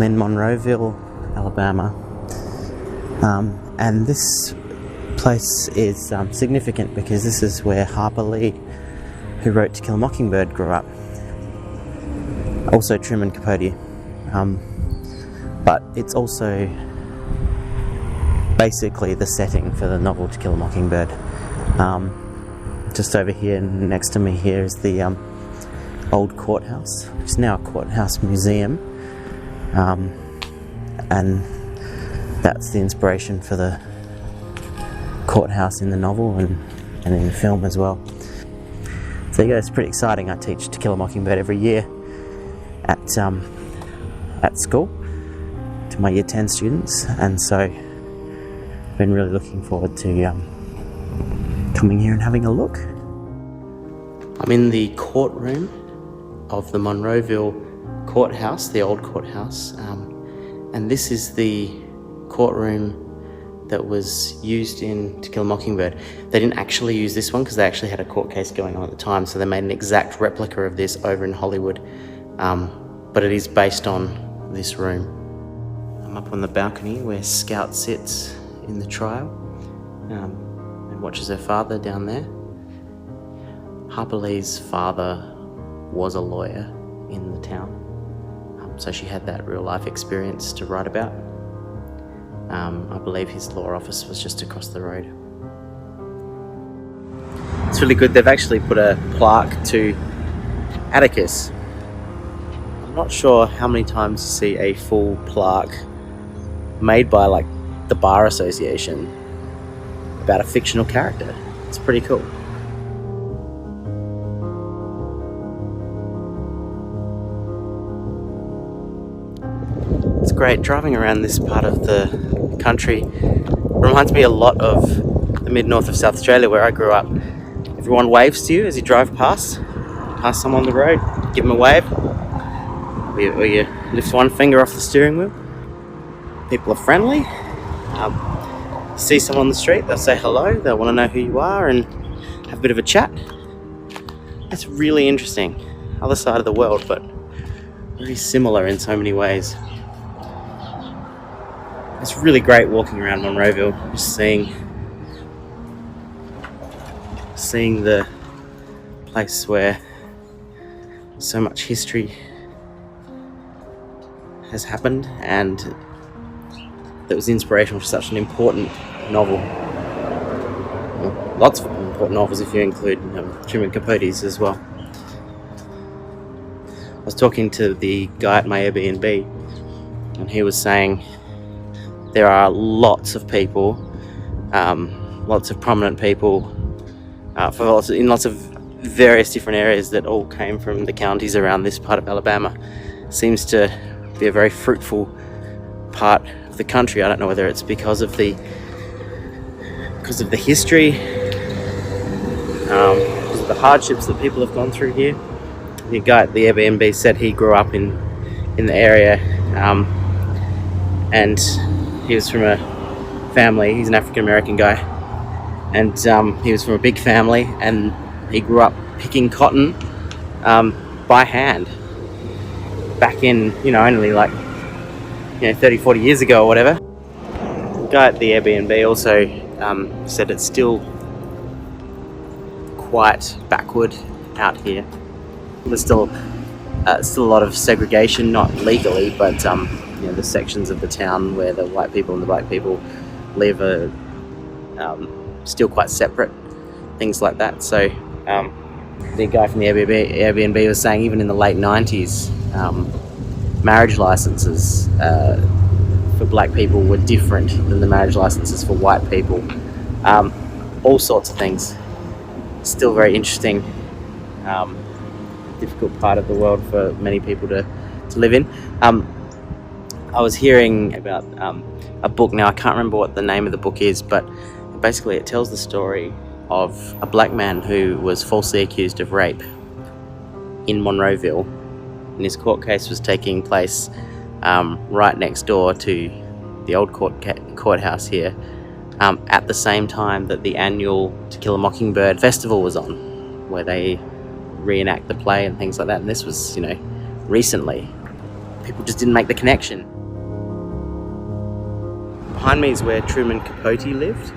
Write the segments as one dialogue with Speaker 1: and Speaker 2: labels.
Speaker 1: in Monroeville, Alabama, and this place is significant because this is where Harper Lee, who wrote To Kill a Mockingbird, grew up. Also Truman Capote, but it's also basically the setting for the novel To Kill a Mockingbird. Just over here next to me here is the old courthouse, which is now a courthouse museum, and that's the inspiration for the courthouse in the novel and in the film as well. So yeah, it's pretty exciting. I teach To Kill a Mockingbird every year at school to my Year 10 students, and so I've been really looking forward to coming here and having a look. I'm in the courtroom of the Monroeville courthouse, the old courthouse, and this is the courtroom that was used in To Kill a Mockingbird. They didn't actually use this one because they actually had a court case going on at the time, so they made an exact replica of this over in Hollywood, but it is based on this room. I'm up on the balcony where Scout sits in the trial and watches her father down there. Harper Lee's father was a lawyer in the town, so she had that real life experience to write about. I believe his law office was just across the road. It's really good. They've actually put a plaque to Atticus. I'm not sure how many times you see a full plaque made by like the Bar Association about a fictional character. It's pretty cool. It's great driving around this part of the country. It reminds me a lot of the mid-north of South Australia where I grew up. Everyone waves to you as you drive past someone on the road, give them a wave, or you lift one finger off the steering wheel. People are friendly. See someone on the street, they'll say hello, they'll want to know who you are and have a bit of a chat. It's really interesting. Other side of the world, but very similar in so many ways. It's really great walking around Monroeville, just seeing the place where so much history has happened and that was inspirational for such an important novel. Well, lots of important novels if you include Truman Capote's as well. I was talking to the guy at my Airbnb and he was saying there are lots of people, lots of prominent people in lots of various different areas that all came from the counties around this part of Alabama. Seems to be a very fruitful part of the country. I don't know whether it's because of the history, because of the hardships that people have gone through here. The guy at the Airbnb said he grew up in the area, and he was from a family. He's an African American guy, and he was from a big family, and he grew up picking cotton by hand back in only like 30-40 years ago or whatever. The guy at the Airbnb also said it's still quite backward out here. There's still a lot of segregation, not legally, but the sections of the town where the white people and the black people live are still quite separate, things like that. So the guy from the Airbnb was saying even in the late 90s, marriage licenses for black people were different than the marriage licenses for white people. All sorts of things. Still very interesting, difficult part of the world for many people to live in. I was hearing about a book. Now I can't remember what the name of the book is, but basically it tells the story of a black man who was falsely accused of rape in Monroeville, and his court case was taking place right next door to the old courthouse here, at the same time that the annual To Kill a Mockingbird festival was on, where they reenact the play and things like that. And this was recently. People just didn't make the connection. behind me is where Truman Capote lived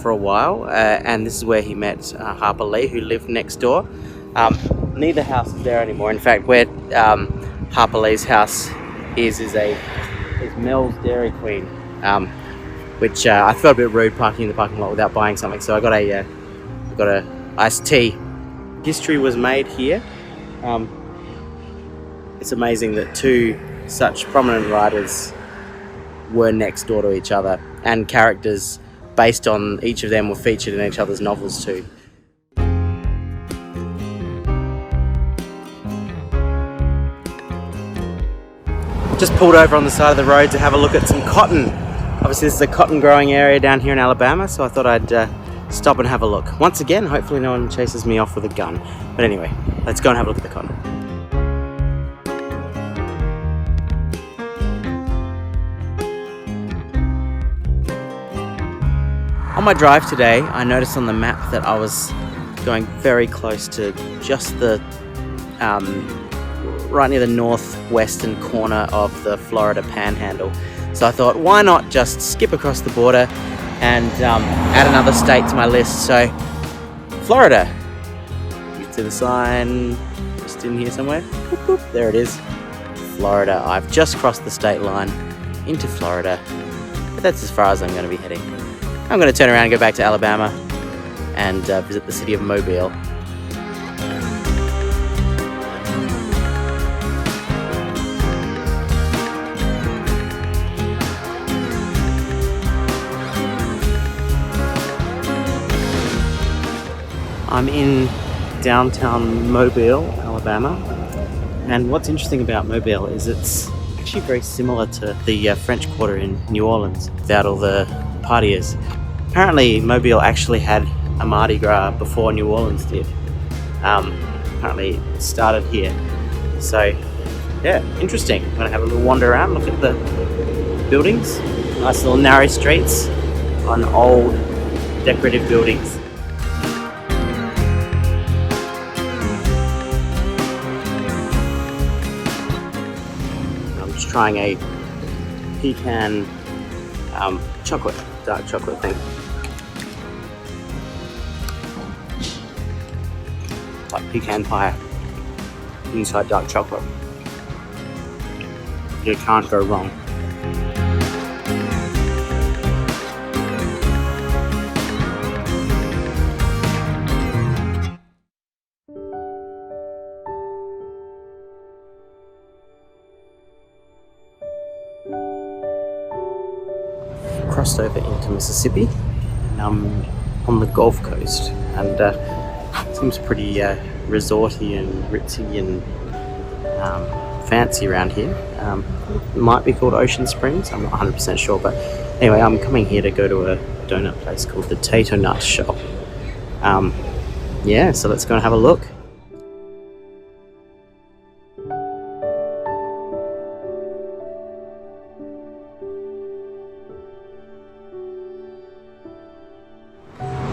Speaker 1: for a while, and this is where he met Harper Lee, who lived next door. Neither house is there anymore. In fact, where Harper Lee's house is Mel's Dairy Queen, which I felt a bit rude parking in the parking lot without buying something, so I got a iced tea. History was made here. It's amazing that two such prominent writers were next door to each other, and characters based on each of them were featured in each other's novels too. Just pulled over on the side of the road to have a look at some cotton. Obviously this is a cotton growing area down here in Alabama, so I thought I'd stop and have a look. Once again, hopefully no one chases me off with a gun. But anyway, let's go and have a look at the cotton. On my drive today, I noticed on the map that I was going very close to just the right near the northwestern corner of the Florida Panhandle. So I thought, why not just skip across the border and add another state to my list. So, Florida. You can see the sign just in here somewhere. Boop, boop. There it is. Florida. I've just crossed the state line into Florida. But that's as far as I'm going to be heading. I'm going to turn around and go back to Alabama and visit the city of Mobile. I'm in downtown Mobile, Alabama, and what's interesting about Mobile is it's actually very similar to the French Quarter in New Orleans without all the partiers. Apparently Mobile actually had a Mardi Gras before New Orleans did. Apparently it started here. So yeah, interesting. I'm gonna have a little wander around, look at the buildings. Nice little narrow streets on old decorative buildings. Trying a pecan dark chocolate thing. Like pecan pie inside dark chocolate. You can't go wrong. Crossed over into Mississippi, on the Gulf Coast, and it seems pretty resorty and ritzy and fancy around here. It might be called Ocean Springs, I'm not 100% sure, but anyway, I'm coming here to go to a donut place called the Tater Nut Shop. Yeah, so let's go and have a look.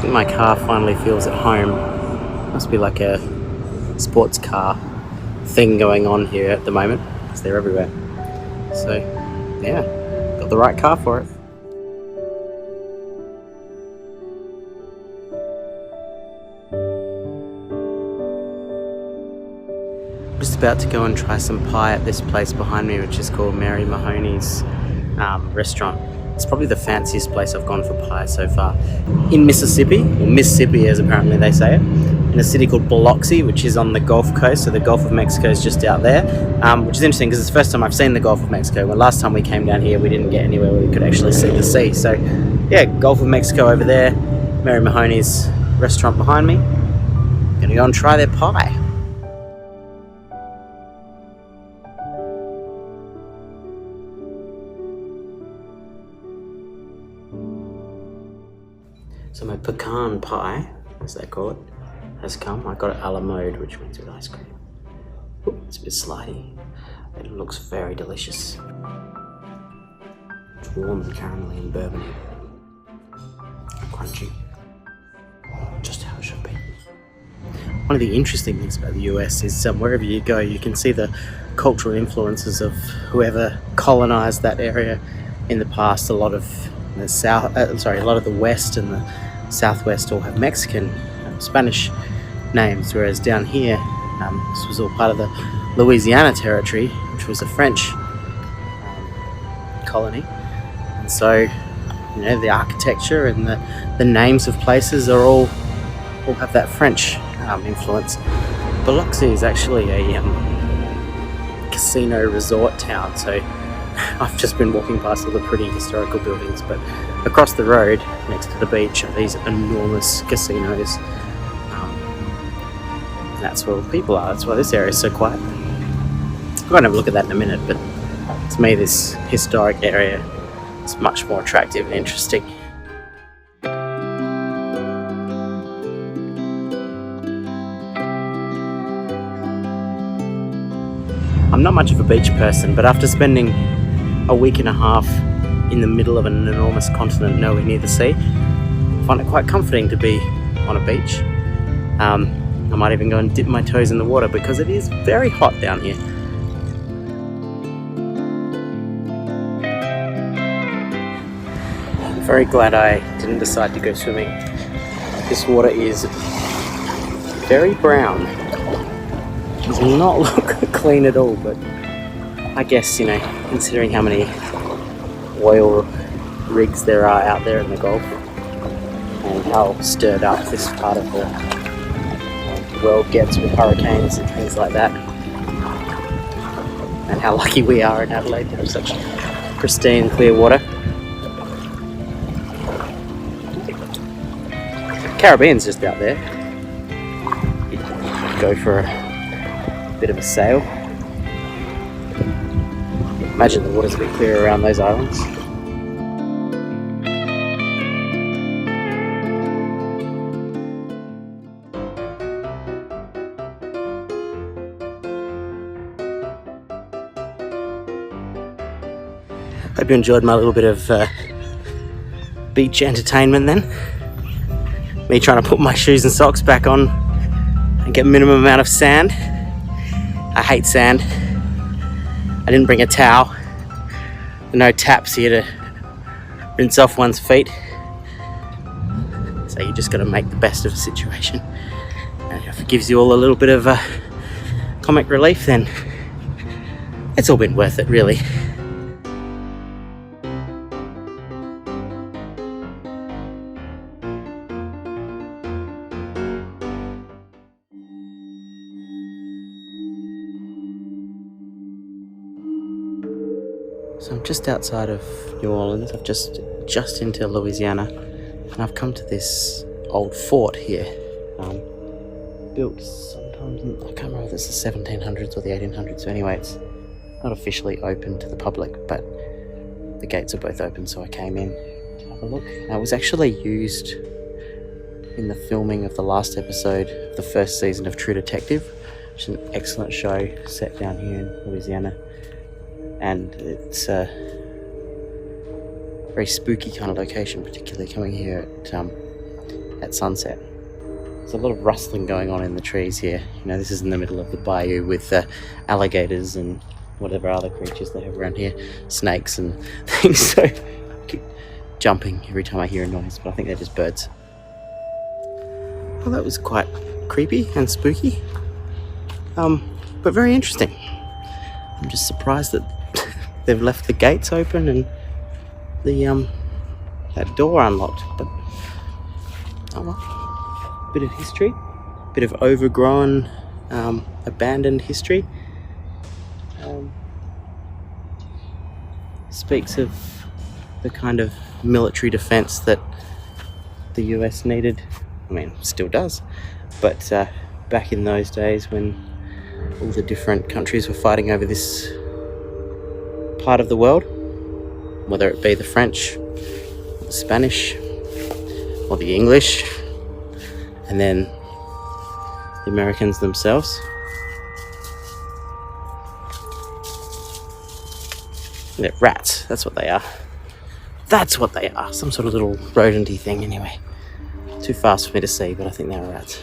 Speaker 1: My car finally feels at home. Must be like a sports car thing going on here at the moment, because they're everywhere. So yeah, got the right car for it. Just about to go and try some pie at this place behind me, which is called Mary Mahoney's restaurant. It's probably the fanciest place I've gone for pie so far. In Mississippi, or Mississippi as apparently they say it, in a city called Biloxi, which is on the Gulf Coast, so the Gulf of Mexico is just out there, which is interesting because it's the first time I've seen the Gulf of Mexico. When last time we came down here, we didn't get anywhere where we could actually see the sea. So yeah, Gulf of Mexico over there, Mary Mahoney's restaurant behind me. Gonna go and try their pie. So my pecan pie, as they call it, has come. I got it a la mode, which means with ice cream. Ooh, it's a bit slidey, but it looks very delicious. It's warm and caramelly and bourbony. Crunchy. Just how it should be. One of the interesting things about the US is wherever you go, you can see the cultural influences of whoever colonized that area. in the past, a lot of the west and the southwest all have Mexican, Spanish names, whereas down here, this was all part of the Louisiana Territory, which was a French colony. And so, the architecture and the names of places are all have that French influence. Biloxi is actually a casino resort town, so I've just been walking past all the pretty historical buildings, but across the road next to the beach are these enormous casinos. That's where all the people are. That's why this area is so quiet. I'm going to have a look at that in a minute, but to me this historic area is much more attractive and interesting. I'm not much of a beach person, but after spending a week and a half in the middle of an enormous continent nowhere near the sea, I find it quite comforting to be on a beach. I might even go and dip my toes in the water because it is very hot down here. I'm very glad I didn't decide to go swimming. This water is very brown. It does not look clean at all, but I guess, considering how many oil rigs there are out there in the Gulf and how stirred up this part of the world gets with hurricanes and things like that, and how lucky we are in Adelaide to have such pristine, clear water. Caribbean's just out there. You go for a bit of a sail. Imagine the water's a bit clearer around those islands. Hope you enjoyed my little bit of beach entertainment then. Me trying to put my shoes and socks back on and get minimum amount of sand. I hate sand. I didn't bring a towel. There are no taps here to rinse off one's feet. So you just got to make the best of a situation. And if it gives you all a little bit of comic relief, then it's all been worth it, really. So I'm just outside of New Orleans. I've just into Louisiana, and I've come to this old fort here, built sometimes I can't remember if it's the 1700s or the 1800s. So anyway, it's not officially open to the public, but the gates are both open, so I came in to have a look. And it was actually used in the filming of the last episode of the first season of True Detective, which is an excellent show set down here in Louisiana. And it's a very spooky kind of location, particularly coming here at sunset. There's a lot of rustling going on in the trees here. This is in the middle of the bayou with alligators and whatever other creatures they have around here, snakes and things. So I keep jumping every time I hear a noise, but I think they're just birds. Well, that was quite creepy and spooky, but very interesting. I'm just surprised that they've left the gates open and the that door unlocked, but oh well. Bit of history, bit of overgrown, abandoned history. Speaks of the kind of military defense that the US needed. I mean, still does, but back in those days when all the different countries were fighting over this part of the world, whether it be the French, the Spanish, or the English, and then the Americans themselves. They're rats, that's what they are. That's what they are, some sort of little rodent-y thing anyway. Too fast for me to see, but I think they are rats.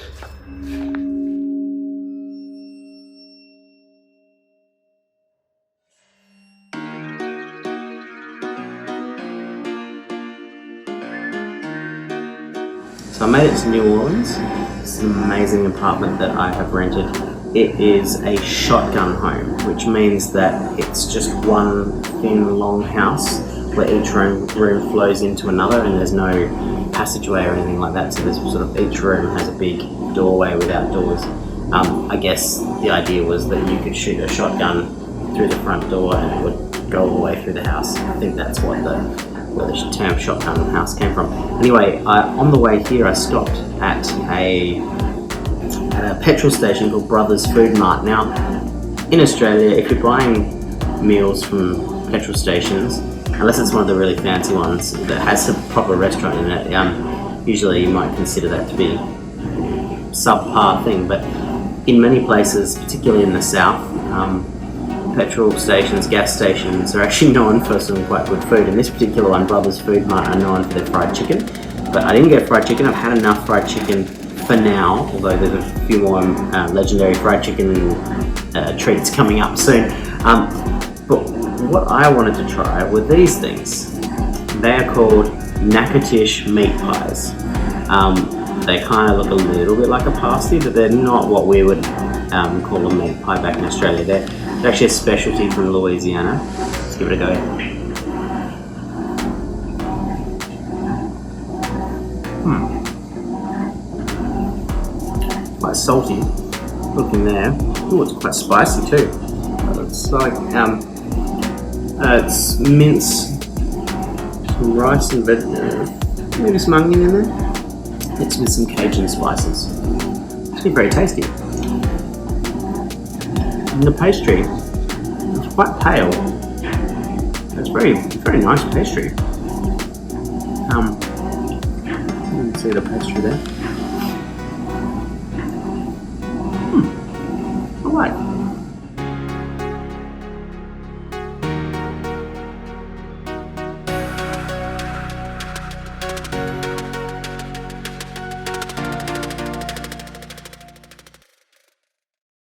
Speaker 1: So I made it to New Orleans. It's an amazing apartment that I have rented. It is a shotgun home, which means that it's just one thin, long house where each room flows into another, and there's no passageway or anything like that. So there's sort of each room has a big doorway without doors. I guess the idea was that you could shoot a shotgun through the front door and it would go all the way through the house. I think that's where the term shotgun house came from. Anyway, on the way here I stopped at a petrol station called Brothers Food Mart. Now, in Australia, if you're buying meals from petrol stations, unless it's one of the really fancy ones that has a proper restaurant in it, usually you might consider that to be a subpar thing, but in many places, particularly in the south, petrol stations, gas stations are actually known for some quite good food. And this particular one, Brothers Food Mart, are known for their fried chicken. But I didn't get fried chicken. I've had enough fried chicken for now, although there's a few more legendary fried chicken treats coming up soon. But what I wanted to try were these things. They are called Natchitoches meat pies. They kind of look a little bit like a pasty, but they're not what we would call a meat pie back in Australia. They're actually a specialty from Louisiana. Let's give it a go. Quite salty looking there. Oh, it's quite spicy too. It's like it's minced, some rice and maybe some onion in there. It's with some Cajun spices. It's actually very tasty. And the pastry is quite pale. It's very nice pastry. You can see the pastry there.